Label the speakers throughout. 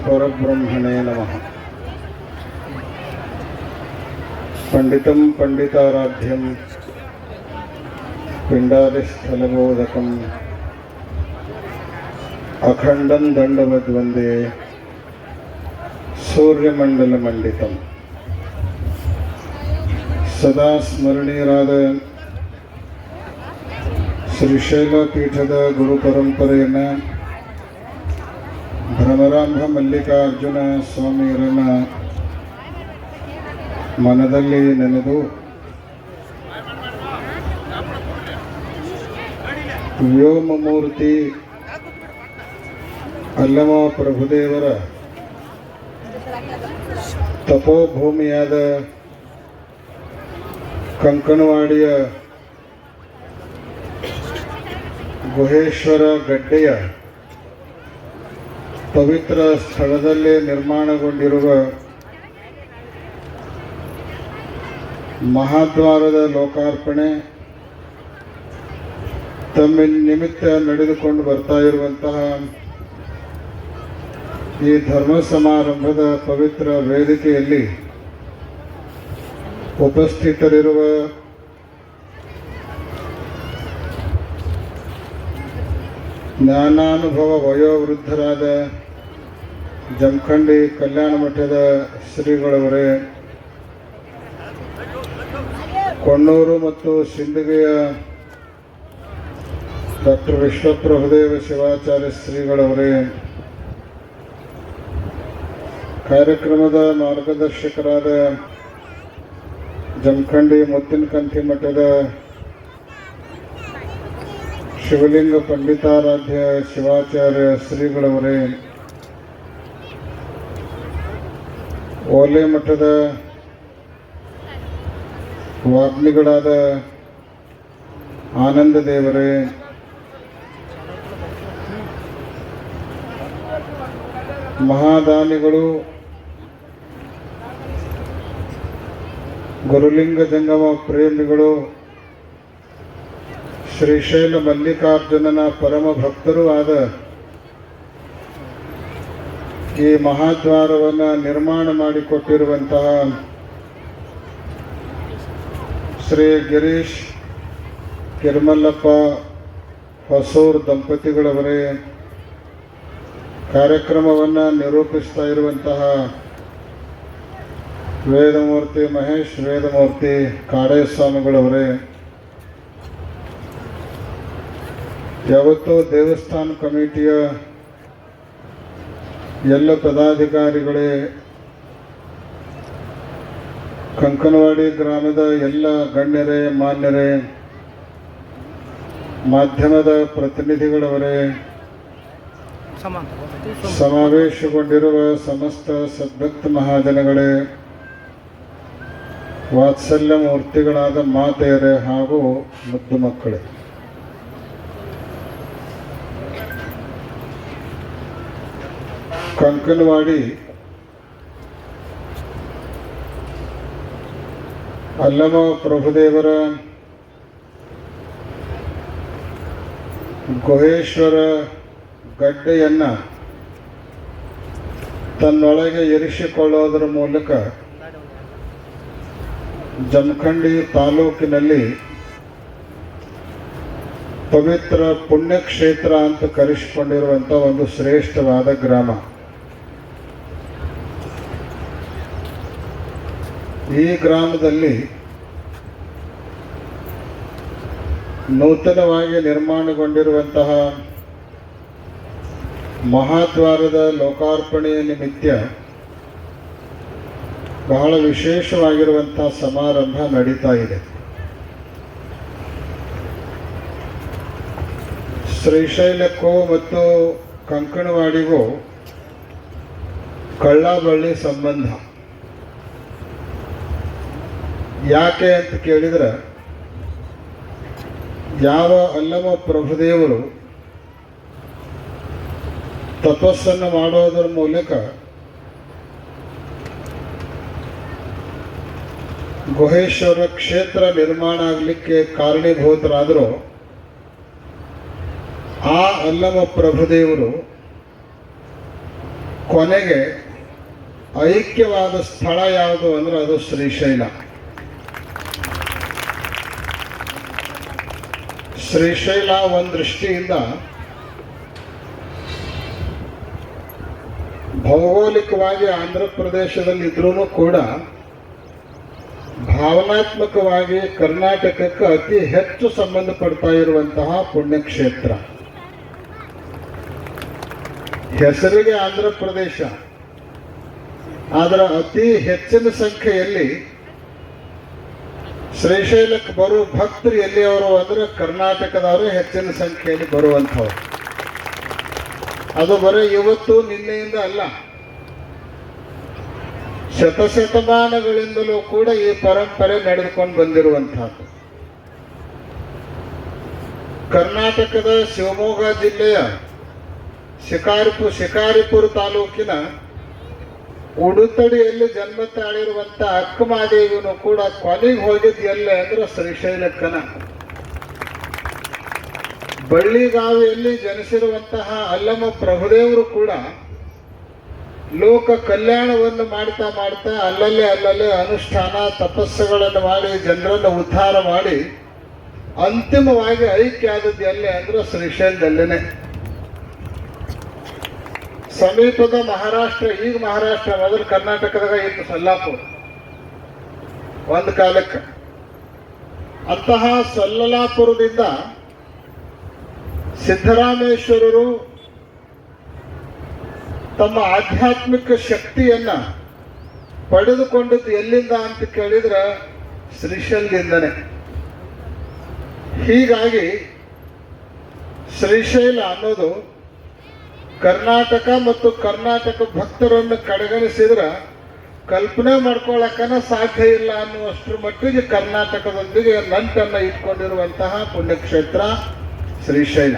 Speaker 1: परब्रह्मणे नमः। पंडितं पंडिताराध्यं पिंडादिस्थलबोधकम् अखंडं दंडवद्वंदे सूर्यमंडलमंडितम्। सदा स्मरणीयराದ ಶ್ರೀಶೈಲ ಪೀಠದ ಗುರು ಪರಂಪರೆಯನ್ನು ಭ್ರಮರಾಂಭ ಮಲ್ಲಿಕಾರ್ಜುನ ಸ್ವಾಮಿಯರನ್ನ ಮನದಲ್ಲಿ ನೆನೆದು ವ್ಯೋಮಮೂರ್ತಿ ಅಲ್ಲಮ ಪ್ರಭುದೇವರ ತಪೋಭೂಮಿಯಾದ ಕಂಕಣವಾಡಿಯ ಗುಹೇಶ್ವರ ಗಡ್ಡೆಯ ಪವಿತ್ರ ಸ್ಥಳದಲ್ಲೇ ನಿರ್ಮಾಣಗೊಂಡಿರುವ ಮಹಾದ್ವಾರದ ಲೋಕಾರ್ಪಣೆ ತಮ್ಮ ನಿಮಿತ್ತ ನಡೆದುಕೊಂಡು ಬರ್ತಾ ಇರುವಂತಹ ಈ ಧರ್ಮ ಸಮಾರಂಭದ ಪವಿತ್ರ ವೇದಿಕೆಯಲ್ಲಿ ಉಪಸ್ಥಿತರಿರುವ ಜ್ಞಾನಾನುಭವ ವಯೋವೃದ್ಧರಾದ ಜಮಖಂಡಿ ಕಲ್ಯಾಣ ಮಠದ ಶ್ರೀಗಳವರೇ, ಕೊಣ್ಣೂರು ಮತ್ತು ಸಿಂದಗಿಯ ಡಾಕ್ಟರ್ ವಿಶ್ವಪ್ರಭುದೇವ ಶಿವಾಚಾರ್ಯ ಶ್ರೀಗಳವರೇ, ಕಾರ್ಯಕ್ರಮದ ಮಾರ್ಗದರ್ಶಕರಾದ ಜಮಖಂಡಿ ಮುತ್ತಿನಕಂಠಿ ಮಠದ ಶಿವಲಿಂಗ ಪಂಡಿತಾರಾಧ್ಯ ಶಿವಾಚಾರ್ಯ ಶ್ರೀಗಳವರೇ, ಓಲೆ ಮಠದ ವಾಗ್ಮಿಗಳಾದ ಆನಂದ ದೇವರೇ, ಮಹಾದಾನಿಗಳು, ಗುರುಲಿಂಗ ಜಂಗಮ ಪ್ರೇಮಿಗಳು, ಶ್ರೀಶೈಲ ಮಲ್ಲಿಕಾರ್ಜುನನ ಪರಮ ಭಕ್ತರೂ ಆದ ಈ ಮಹಾದ್ವಾರವನ್ನು ನಿರ್ಮಾಣ ಮಾಡಿಕೊಟ್ಟಿರುವಂತಹ ಶ್ರೀ ಗಿರೀಶ್ ಕಿರ್ಮಲ್ಲಪ್ಪ ಹೊಸೂರ್ ದಂಪತಿಗಳವರೇ, ಕಾರ್ಯಕ್ರಮವನ್ನು ನಿರೂಪಿಸ್ತಾ ಇರುವಂತಹ ವೇದಮೂರ್ತಿ ಮಹೇಶ್ ವೇದಮೂರ್ತಿ ಕಾಡೇಸ್ವಾಮಿಗಳವರೇ, ಯಾವತ್ತೂ ದೇವಸ್ಥಾನ ಕಮಿಟಿಯ ಎಲ್ಲ ಪದಾಧಿಕಾರಿಗಳೇ, ಕಂಕನವಾಡಿ ಗ್ರಾಮದ ಎಲ್ಲ ಗಣ್ಯರೇ, ಮಾನ್ಯರೇ, ಮಾಧ್ಯಮದ ಪ್ರತಿನಿಧಿಗಳವರೇ, ಸಮಾವೇಶಗೊಂಡಿರುವ ಸಮಸ್ತ ಸದ್ಭಕ್ತ ಮಹಾಜನಗಳೇ, ವಾತ್ಸಲ್ಯ ಮೂರ್ತಿಗಳಾದ ಮಾತೆಯರೇ ಹಾಗೂ ಮುದ್ದು ಮಕ್ಕಳೇ, ಕಂಕನವಾಡಿ ಅಲ್ಲಮ ಪ್ರಭುದೇವರ ಗುಹೇಶ್ವರ ಗಡ್ಡೆಯನ್ನು ತನ್ನೊಳಗೆ ಇರಿಸಿಕೊಳ್ಳೋದರ ಮೂಲಕ ಜಮಖಂಡಿ ತಾಲೂಕಿನಲ್ಲಿ ಪವಿತ್ರ ಪುಣ್ಯಕ್ಷೇತ್ರ ಅಂತ ಕರೆಸಿಕೊಂಡಿರುವಂಥ ಒಂದು ಶ್ರೇಷ್ಠವಾದ ಗ್ರಾಮ. ಈ ಗ್ರಾಮದಲ್ಲಿ ನೂತನವಾಗಿ ನಿರ್ಮಾಣಗೊಂಡಿರುವಂತಹ ಮಹಾದ್ವಾರದ ಲೋಕಾರ್ಪಣೆಯ ನಿಮಿತ್ತ ಬಹಳ ವಿಶೇಷವಾಗಿರುವಂತಹ ಸಮಾರಂಭ ನಡೀತಾ ಇದೆ. ಶ್ರೀಶೈಲಕ್ಕೂ ಮತ್ತು ಕಂಕಣವಾಡಿಗೂ ಕಳ್ಳಬಳ್ಳಿ ಸಂಬಂಧ. ಯಾಕೆ ಅಂತ ಕೇಳಿದರೆ, ಯಾವ ಅಲ್ಲಮ ಪ್ರಭುದೇವರು ತಪಸ್ಸನ್ನು ಮಾಡೋದರ ಮೂಲಕ ಗುಹೇಶ್ವರ ಕ್ಷೇತ್ರ ನಿರ್ಮಾಣ ಆಗಲಿಕ್ಕೆ ಕಾರಣೀಭೂತರಾದರೂ ಆ ಅಲ್ಲಮ ಪ್ರಭುದೇವರು ಕೊನೆಗೆ ಐಕ್ಯವಾದ ಸ್ಥಳ ಯಾವುದು ಅಂದ್ರೆ ಅದು ಶ್ರೀಶೈಲ. ಶ್ರೀಶೈಲ ಒಂದು ದೃಷ್ಟಿಯಿಂದ ಭೌಗೋಳಿಕವಾಗಿ ಆಂಧ್ರ ಪ್ರದೇಶದಲ್ಲಿ ಇದ್ರೂ ಕೂಡ ಭಾವನಾತ್ಮಕವಾಗಿ ಕರ್ನಾಟಕಕ್ಕೆ ಅತಿ ಹೆಚ್ಚು ಸಂಬಂಧಪಡ್ತಾ ಇರುವಂತಹ ಪುಣ್ಯಕ್ಷೇತ್ರ. ಹೆಸರಿಗೆ ಆಂಧ್ರ ಪ್ರದೇಶ, ಆದರೆ ಅತಿ ಹೆಚ್ಚಿನ ಸಂಖ್ಯೆಯಲ್ಲಿ ಶ್ರೀಶೈಲಕ್ಕೆ ಬರುವ ಭಕ್ತರು ಎಲ್ಲಿಯವರು ಅಂದ್ರೆ ಕರ್ನಾಟಕದವರು ಹೆಚ್ಚಿನ ಸಂಖ್ಯೆಯಲ್ಲಿ ಬರುವಂಥವ್ರು. ಅದು ಬರೀ ಇವತ್ತು ನಿನ್ನೆಯಿಂದ ಅಲ್ಲ, ಶತಶತಮಾನಗಳಿಂದಲೂ ಕೂಡ ಈ ಪರಂಪರೆ ನಡೆದುಕೊಂಡು ಬಂದಿರುವಂತಹದ್ದು. ಕರ್ನಾಟಕದ ಶಿವಮೊಗ್ಗ ಜಿಲ್ಲೆಯ ಶಿಕಾರಿಪುರ ತಾಲೂಕಿನ ಉಡುತಡಿಯಲ್ಲಿ ಜನ್ಮ ತಾಳಿರುವಂತ ಅಕ್ಕಮಹಾದೇವಿನೂ ಕೂಡ ಕೊನೆಗೆ ಹೋಗಿದ್ದು ಎಲ್ಲೇ ಅಂದ್ರೆ ಶ್ರೀಶೈಲಕ್ಕನ. ಬಳ್ಳಿಗಾವಿಯಲ್ಲಿ ಜನಿಸಿರುವಂತಹ ಅಲ್ಲಮ ಪ್ರಭುದೇವರು ಕೂಡ ಲೋಕ ಕಲ್ಯಾಣವನ್ನು ಮಾಡ್ತಾ ಮಾಡ್ತಾ ಅಲ್ಲಲ್ಲೇ ಅನುಷ್ಠಾನ ತಪಸ್ಸುಗಳನ್ನು ಮಾಡಿ ಜನರನ್ನು ಉದ್ಧಾರ ಮಾಡಿ ಅಂತಿಮವಾಗಿ ಐಕ್ಯ ಆದದ್ದು ಎಲ್ಲೇ ಅಂದ್ರೆ ಶ್ರೀಶೈಲದಲ್ಲೇನೆ. ಸಮೀಪದ ಮಹಾರಾಷ್ಟ್ರ, ಈಗ ಮಹಾರಾಷ್ಟ್ರ, ಮೊದಲು ಕರ್ನಾಟಕದಾಗ ಇತ್ತು ಸೊಲ್ಲಾಪುರ ಒಂದು ಕಾಲಕ್ಕೆ. ಅಂತಹ ಸೊಲ್ಲಾಪುರದಿಂದ ಸಿದ್ದರಾಮೇಶ್ವರರು ತಮ್ಮ ಆಧ್ಯಾತ್ಮಿಕ ಶಕ್ತಿಯನ್ನ ಪಡೆದುಕೊಂಡದ್ದು ಎಲ್ಲಿಂದ ಅಂತ ಕೇಳಿದ್ರೆ ಶ್ರೀಶೈಲದಿಂದನೇ. ಹೀಗಾಗಿ ಶ್ರೀಶೈಲ ಅನ್ನೋದು ಕರ್ನಾಟಕ ಮತ್ತು ಕರ್ನಾಟಕ ಭಕ್ತರನ್ನು ಕಡೆಗಣಿಸಿದ್ರೆ ಕಲ್ಪನೆ ಮಾಡ್ಕೊಳ್ಳಕ್ಕನ ಸಾಧ್ಯ ಇಲ್ಲ ಅನ್ನುವಷ್ಟರ ಮಟ್ಟಿಗೆ ಕರ್ನಾಟಕದೊಂದಿಗೆ ನಂಟನ್ನು ಇಟ್ಕೊಂಡಿರುವಂತಹ ಪುಣ್ಯಕ್ಷೇತ್ರ ಶ್ರೀಶೈಲ.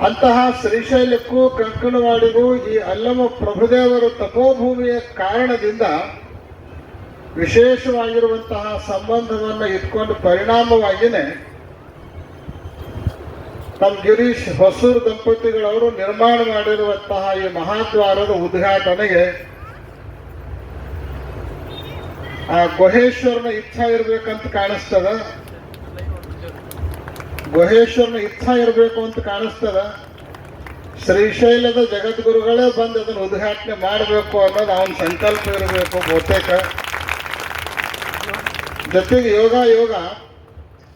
Speaker 1: ಅಂತಹ ಶ್ರೀಶೈಲಕ್ಕೂ ಕಂಕಣವಾಡಿಗೂ ಈ ಅಲ್ಲಮ ಪ್ರಭುದೇವರ ತಪೋಭೂಮಿಯ ಕಾರಣದಿಂದ ವಿಶೇಷವಾಗಿರುವಂತಹ ಸಂಬಂಧವನ್ನು ಇಟ್ಕೊಂಡು ಪರಿಣಾಮವಾಗಿಯೇ ನಮ್ಮ ಗಿರೀಶ್ ಹೊಸೂರು ದಂಪತಿಗಳವರು ನಿರ್ಮಾಣ ಮಾಡಿರುವಂತಹ ಈ ಮಹಾದ್ವಾರದ ಉದ್ಘಾಟನೆಗೆ ಆ ಗುಹೇಶ್ವರನ ಇಚ್ಛಾ ಇರಬೇಕಂತ ಕಾಣಿಸ್ತದ. ಗುಹೇಶ್ವರನ ಇಚ್ಛಾ ಇರಬೇಕು ಅಂತ ಕಾಣಿಸ್ತದ. ಶ್ರೀಶೈಲದ ಜಗದ್ಗುರುಗಳೇ ಬಂದು ಅದನ್ನು ಉದ್ಘಾಟನೆ ಮಾಡಬೇಕು ಅನ್ನೋದು ಅವನ ಸಂಕಲ್ಪ ಇರಬೇಕು ಬಹುತೇಕ. ಜೊತೆಗೆ ಯೋಗ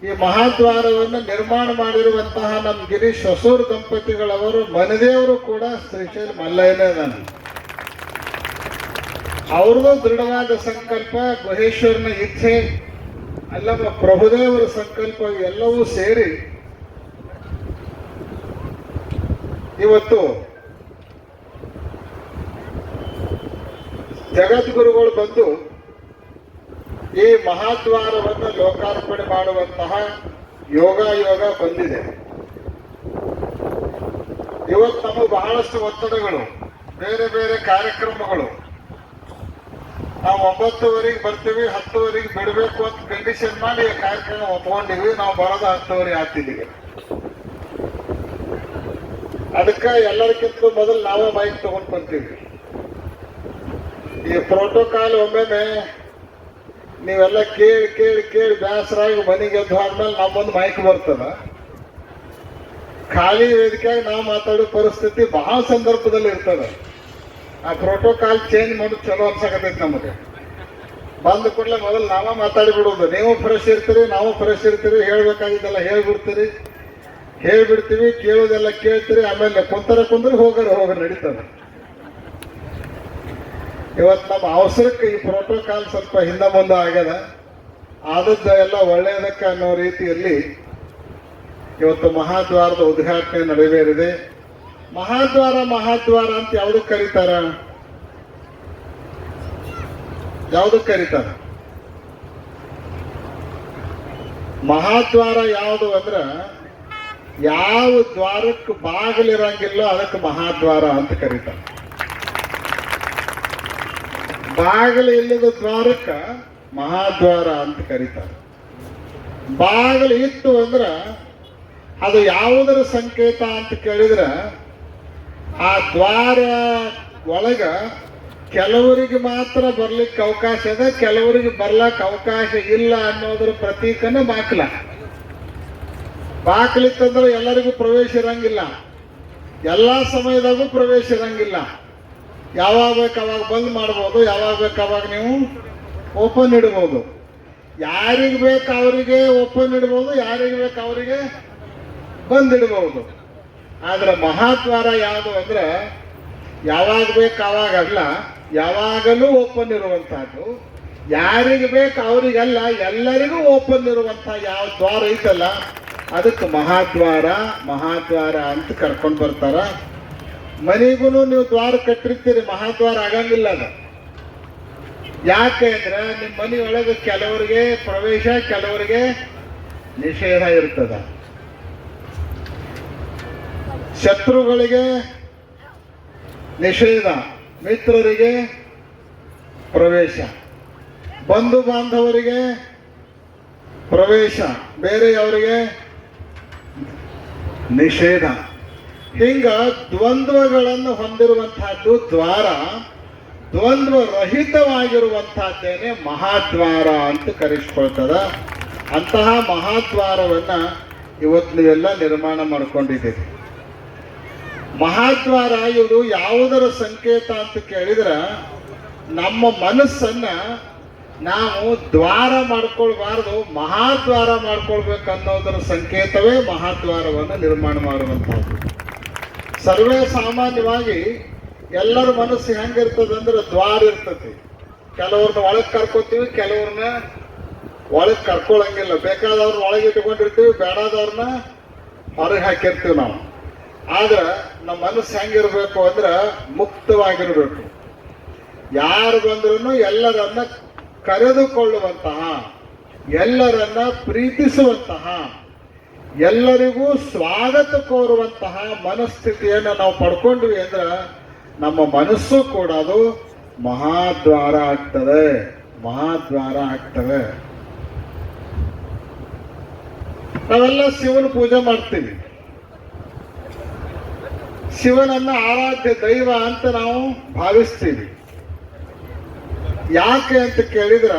Speaker 1: ಈ ಮಹಾದ್ವಾರವನ್ನು ನಿರ್ಮಾಣ ಮಾಡಿರುವಂತಹ ನಮ್ಮ ಗಿರೀಶ್ ಹೊಸೂರು ದಂಪತಿಗಳವರು ಮನೆದೇವರು ಕೂಡ ಶ್ರೀಶೈಲ ಮಲ್ಲಯ್ಯನೇ ಅದಾನ. ಅವ್ರದ್ದು ದೃಢವಾದ ಸಂಕಲ್ಪ, ಗುಹೇಶ್ವರನ ಇಚ್ಛೆ, ಅಲ್ಲಮ್ಮ ಪ್ರಭುದೇವರ ಸಂಕಲ್ಪ ಎಲ್ಲವೂ ಸೇರಿ ಇವತ್ತು ಜಗದ್ಗುರುಗಳು ಬಂದು ಈ ಮಹಾದ್ವಾರವನ್ನು ಲೋಕಾರ್ಪಣೆ ಮಾಡುವಂತಹ ಯೋಗ ಬಂದಿದೆ. ಇವತ್ತು ನಮಗೆ ಬಹಳಷ್ಟು ಒತ್ತಡಗಳು, ಬೇರೆ ಬೇರೆ ಕಾರ್ಯಕ್ರಮಗಳು. ನಾವು 9:00 ಬರ್ತೀವಿ, 10:00 ಬಿಡಬೇಕು ಅಂತ ಕಂಡೀಷನ್ ಮಾಡಿ ಕಾರ್ಯಕ್ರಮ ಒಪ್ಕೊಂಡಿವಿ. ನಾವು ಬರೋದು 10:00 ಆಗ್ತಿದ್ದೀವಿ. ಅದಕ್ಕೆ ಎಲ್ಲರಿಗಿಂತ ಮೊದಲು ನಾವು ಮೈಕ್ ತಗೊಂಡ್ ಬರ್ತೀವಿ. ಈ ಪ್ರೋಟೋಕಾಲ್ ಒಮ್ಮೆ ನೀವೆಲ್ಲ ಕೇಳಿ ಬೇಸರಾಗಿ ಮನೆಗೆ ಎದ್ದು ಆದ್ಮೇಲೆ ನಮ್ಮೊಂದು ಮೈಕ್ ಬರ್ತದ. ಖಾಲಿ ವೇದಿಕೆಯಾಗಿ ನಾವು ಮಾತಾಡೋ ಪರಿಸ್ಥಿತಿ ಬಹಳ ಸಂದರ್ಭದಲ್ಲಿ ಇರ್ತದ. ಆ ಪ್ರೋಟೋಕಾಲ್ ಚೇಂಜ್ ಮಾಡೋದು ಚಲೋ ಅನ್ಸಕತೈತಿ ನಮಗೆ. ಬಂದ ಕೂಡಲೇ ಮೊದಲು ನಾವ ಮಾತಾಡಿ ಬಿಡೋದು. ನೀವು ಫ್ರೆಶ್ ಇರ್ತೀರಿ, ನಾವು ಫ್ರೆಶ್ ಇರ್ತೀರಿ, ಹೇಳ್ಬೇಕಾಗಿದ್ದೆಲ್ಲ ಹೇಳ್ಬಿಡ್ತೀವಿ, ಕೇಳೋದೆಲ್ಲ ಕೇಳ್ತೀರಿ. ಆಮೇಲೆ ಕುಂದ್ರೆ ಹೋಗರ ನಡೀತದೆ. ಇವತ್ತು ನಮ್ಮ ಅವಸರಕ್ಕೆ ಈ ಪ್ರೋಟೋಕಾಲ್ ಸ್ವಲ್ಪ ಹಿಂದೆ ಮುಂದೆ ಆಗ್ಯದ. ಆದದ್ದ ಎಲ್ಲ ಒಳ್ಳೆಯದಕ್ಕೆ ಅನ್ನೋ ರೀತಿಯಲ್ಲಿ ಇವತ್ತು ಮಹಾದ್ವಾರದ ಉದ್ಘಾಟನೆ ನೆರವೇರಿದೆ. ಮಹಾದ್ವಾರ ಅಂತ ಯಾವುದಕ್ಕೆ ಕರೀತಾರ? ಮಹಾದ್ವಾರ ಯಾವುದು ಅಂದ್ರ ಯಾವ ದ್ವಾರಕ್ಕೆ ಬಾಗಿಲಿರಂಗಿಲ್ಲೋ ಅದಕ್ಕೆ ಮಹಾದ್ವಾರ ಅಂತ ಕರೀತಾರೆ. ಬಾಗಿಲು ಇಲ್ಲದ ದ್ವಾರಕ್ಕೆ ಮಹಾದ್ವಾರ ಅಂತ ಕರೀತಾರೆ. ಬಾಗಿಲು ಇತ್ತು ಅಂದ್ರ ಅದು ಯಾವುದರ ಸಂಕೇತ ಅಂತ ಕೇಳಿದ್ರೆ ಆ ದ್ವಾರ ಒಳಗ ಕೆಲವರಿಗೆ ಮಾತ್ರ ಬರ್ಲಿಕ್ಕೆ ಅವಕಾಶ ಇದೆ, ಕೆಲವರಿಗೆ ಬರ್ಲಕ್ಕೆ ಅವಕಾಶ ಇಲ್ಲ ಅನ್ನೋದ್ರ ಪ್ರತೀಕನ ಬಾಕ್ಲ. ಬಾಕ್ಲಿತ್ತಂದ್ರೆ ಎಲ್ಲರಿಗೂ ಪ್ರವೇಶ ಇರಂಗಿಲ್ಲ, ಎಲ್ಲ ಸಮಯದಾಗೂ ಪ್ರವೇಶ ಇರಂಗಿಲ್ಲ. ಯಾವಾಗ ಬೇಕು ಅವಾಗ ಬಂದ್ ಮಾಡ್ಬೋದು, ಯಾವಾಗ ಬೇಕು ಅವಾಗ ನೀವು ಓಪನ್ ಇಡ್ಬೋದು. ಯಾರಿಗೆ ಬೇಕು ಅವರಿಗೆ ಓಪನ್ ಇಡ್ಬೋದು, ಯಾರಿಗೆ ಬೇಕು ಅವರಿಗೆ ಬಂದ್ ಇಡ್ಬೋದು. ಆದ್ರೆ ಮಹಾದ್ವಾರ ಯಾವುದು ಅಂದ್ರೆ ಯಾವಾಗ ಬೇಕು ಅವಾಗ ಅಲ್ಲ, ಯಾವಾಗಲೂ ಓಪನ್ ಇರುವಂತಹದ್ದು. ಯಾರಿಗೆ ಬೇಕು ಅವರಿಗೆಲ್ಲ, ಎಲ್ಲರಿಗೂ ಓಪನ್ ಇರುವಂತ ಯಾವ ದ್ವಾರ ಐತಲ್ಲ ಅದಕ್ಕೆ ಮಹಾದ್ವಾರ ಮಹಾದ್ವಾರ ಅಂತ ಕರ್ಕೊಂಡು ಬರ್ತಾರ. ಮನೆಗೂ ನೀವು ದ್ವಾರ ಕಟ್ಟಿರ್ತೀರಿ, ಮಹಾದ್ವಾರ ಆಗಂಗಿಲ್ಲ ಅದು. ಯಾಕೆ ಅಂದ್ರೆ ನಿಮ್ಮ ಮನೆ ಒಳಗೆ ಕೆಲವರಿಗೆ ಪ್ರವೇಶ, ಕೆಲವರಿಗೆ ನಿಷೇಧ ಇರ್ತದ. ಶತ್ರುಗಳಿಗೆ ನಿಷೇಧ, ಮಿತ್ರರಿಗೆ ಪ್ರವೇಶ, ಬಂಧು ಬಾಂಧವರಿಗೆ ಪ್ರವೇಶ, ಬೇರೆಯವರಿಗೆ ನಿಷೇಧ. ಹಿಂಗ ದ್ವಂದ್ವಗಳನ್ನು ಹೊಂದಿರುವಂತಹದ್ದು ದ್ವಾರ. ದ್ವಂದ್ವ ರಹಿತವಾಗಿರುವಂತಹದ್ದೇನೆ ಮಹಾದ್ವಾರ ಅಂತ ಕರೆಸ್ಕೊಳ್ತದ. ಅಂತಹ ಮಹಾದ್ವಾರವನ್ನ ಇವತ್ತು ನೀವೆಲ್ಲ ನಿರ್ಮಾಣ ಮಾಡ್ಕೊಂಡಿದ್ದೀರಿ. ಮಹಾದ್ವಾರ ಇವರು ಯಾವುದರ ಸಂಕೇತ ಅಂತ ಕೇಳಿದ್ರೆ ನಮ್ಮ ಮನಸ್ಸನ್ನ ನಾವು ದ್ವಾರ ಮಾಡ್ಕೊಳ್ಬಾರ್ದು, ಮಹಾದ್ವಾರ ಮಾಡ್ಕೊಳ್ಬೇಕು ಅನ್ನೋದರ ಸಂಕೇತವೇ ಮಹಾದ್ವಾರವನ್ನು ನಿರ್ಮಾಣ ಮಾಡುವಂಥದ್ದು. ಸರ್ವೇ ಸಾಮಾನ್ಯವಾಗಿ ಎಲ್ಲರ ಮನಸ್ಸು ಹೆಂಗಿರ್ತದಂದ್ರೆ ದ್ವಾರ ಇರ್ತತಿ. ಕೆಲವ್ರನ್ನ ಒಳಗೆ ಕರ್ಕೋತೀವಿ, ಕೆಲವ್ರನ್ನ ಒಳಗೆ ಕರ್ಕೊಳಂಗಿಲ್ಲ. ಬೇಕಾದವ್ರನ್ನ ಒಳಗೆ ಇಟ್ಕೊಂಡಿರ್ತೀವಿ, ಬೇಡಾದವ್ರನ್ನ ಹೊರಗೆ ಹಾಕಿರ್ತೀವಿ ನಾವು. ಆದ್ರೆ ನಮ್ಮ ಮನಸ್ಸು ಹೆಂಗಿರ್ಬೇಕು ಅಂದ್ರೆ ಮುಕ್ತವಾಗಿರ್ಬೇಕು. ಯಾರು ಬಂದ್ರೂ ಎಲ್ಲರನ್ನ ಕರೆದುಕೊಳ್ಳುವಂತಹ, ಎಲ್ಲರನ್ನ ಪ್ರೀತಿಸುವಂತಹ, ಎಲ್ಲರಿಗೂ ಸ್ವಾಗತ ಕೋರುವಂತಹ ಮನಸ್ಥಿತಿಯನ್ನು ನಾವು ಪಡ್ಕೊಂಡ್ವಿ ಅಂದ್ರೆ ನಮ್ಮ ಮನಸ್ಸು ಕೂಡ ಅದು ಮಹಾದ್ವಾರ ಆಗ್ತದೆ, ಮಹಾದ್ವಾರ ಆಗ್ತದೆ. ನಾವೆಲ್ಲ ಶಿವನ ಪೂಜೆ ಮಾಡ್ತೀವಿ, ಶಿವನನ್ನ ಆರಾಧ್ಯ ದೈವ ಅಂತ ನಾವು ಭಾವಿಸ್ತೀವಿ. ಯಾಕೆ ಅಂತ ಕೇಳಿದ್ರ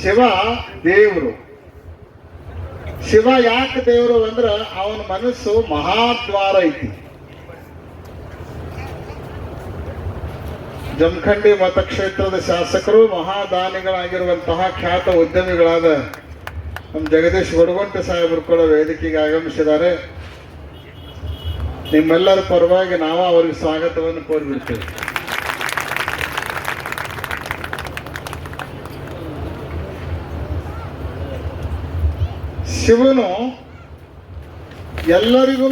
Speaker 1: ಶಿವ ದೇವರು. ಶಿವ ಯಾಕೆ ದೇವರು ಅಂದ್ರ ಅವನ ಮನಸ್ಸು ಮಹಾದ್ವಾರ ಐತಿ. ಜಮಖಂಡಿ ಮತಕ್ಷೇತ್ರದ ಶಾಸಕರು, ಮಹಾದಾನಿಗಳಾಗಿರುವಂತಹ ಖ್ಯಾತ ಉದ್ಯಮಿಗಳಾದ ನಮ್ಮ ಜಗದೀಶ್ ಗೊಡಗುಂಟೆ ಸಾಹೇಬರು ಕೂಡ ವೇದಿಕೆಗೆ ಆಗಮಿಸಿದ್ದಾರೆ. ನಿಮ್ಮೆಲ್ಲರ ಪರವಾಗಿ ನಾವು ಅವರಿಗೆ ಸ್ವಾಗತವನ್ನು ಕೋರಿಬಿಡ್ತೇವೆ. ಶಿವನು ಎಲ್ಲರಿಗೂ